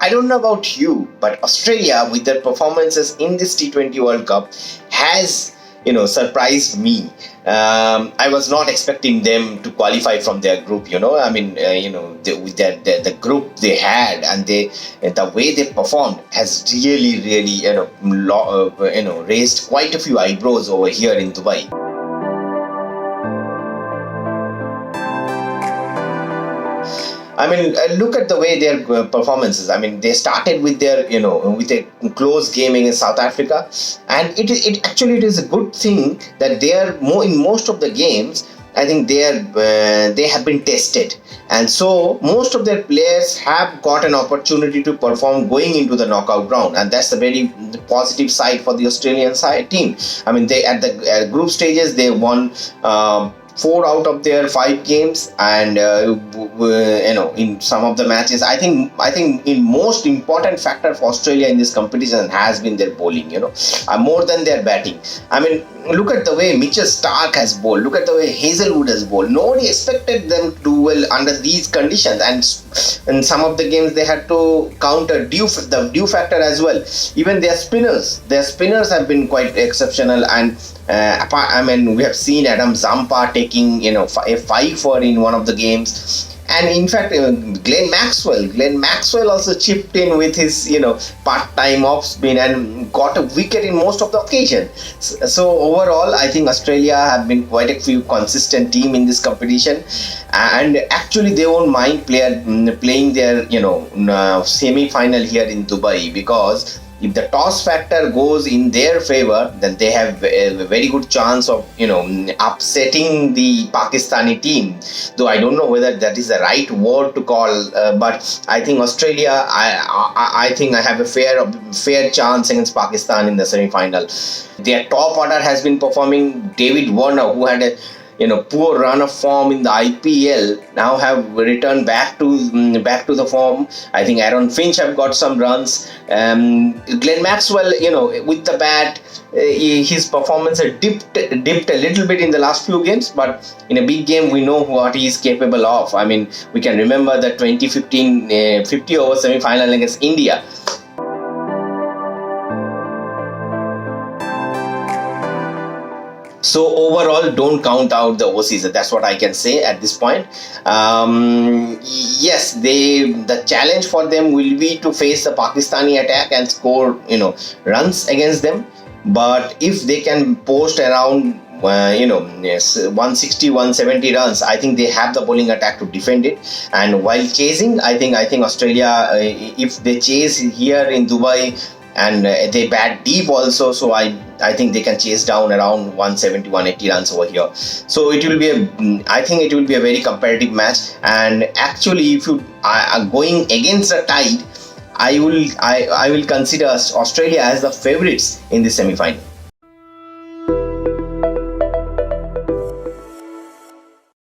I don't know about you, but Australia, with their performances in this T20 World Cup, has surprised me. I was not expecting them to qualify from their group. I mean, with the group they had, and the way they performed has really raised quite a few eyebrows over here in Dubai. I mean, look at the way their performances. I mean, they started with with a close game against South Africa, and it is a good thing that they are in most of the games. I think they have been tested, and so most of their players have got an opportunity to perform going into the knockout round, and that's a very positive side for the Australian side team. I mean, they at the group stages they won 4 out of their 5 games, and in some of the matches, I think in most important factor for Australia in this competition has been their bowling. More than their batting. I mean, look at the way Mitchell Starc has bowled. Look at the way Hazelwood has bowled. Nobody expected them to do well under these conditions, and in some of the games they had to counter the dew factor as well. Even their spinners have been quite exceptional, and we have seen Adam Zampa taking a 5 in one of the games. And in fact, Glenn Maxwell also chipped in with his part-time off spin and got a wicket in most of the occasion. So overall, I think Australia have been quite a few consistent team in this competition, and actually they won't mind playing their semi-final here in Dubai, because if the toss factor goes in their favor, then they have a very good chance of upsetting the Pakistani team. Though I don't know whether that is the right word to call, but I think Australia, I think I have a fair chance against Pakistan in the semi-final. Their top order has been performing. David Warner, who had a poor run of form in the IPL, now have returned back to the form. I think Aaron Finch have got some runs. Glenn Maxwell, with the bat, his performance had dipped a little bit in the last few games, but in a big game we know what he is capable of. I mean, we can remember the 2015 50 over semi-final against India. So overall, don't count out the overseas. That's what I can say at this point. Yes, the challenge for them will be to face the Pakistani attack and score runs against them. But if they can post around 160, 170 runs, I think they have the bowling attack to defend it. And while chasing, I think Australia, if they chase here in Dubai, and they bat deep also, so I think they can chase down around 170, 180 runs over here. So I think it will be a very competitive match. And actually, if you are going against the tide, I will consider Australia as the favourites in the semi-final.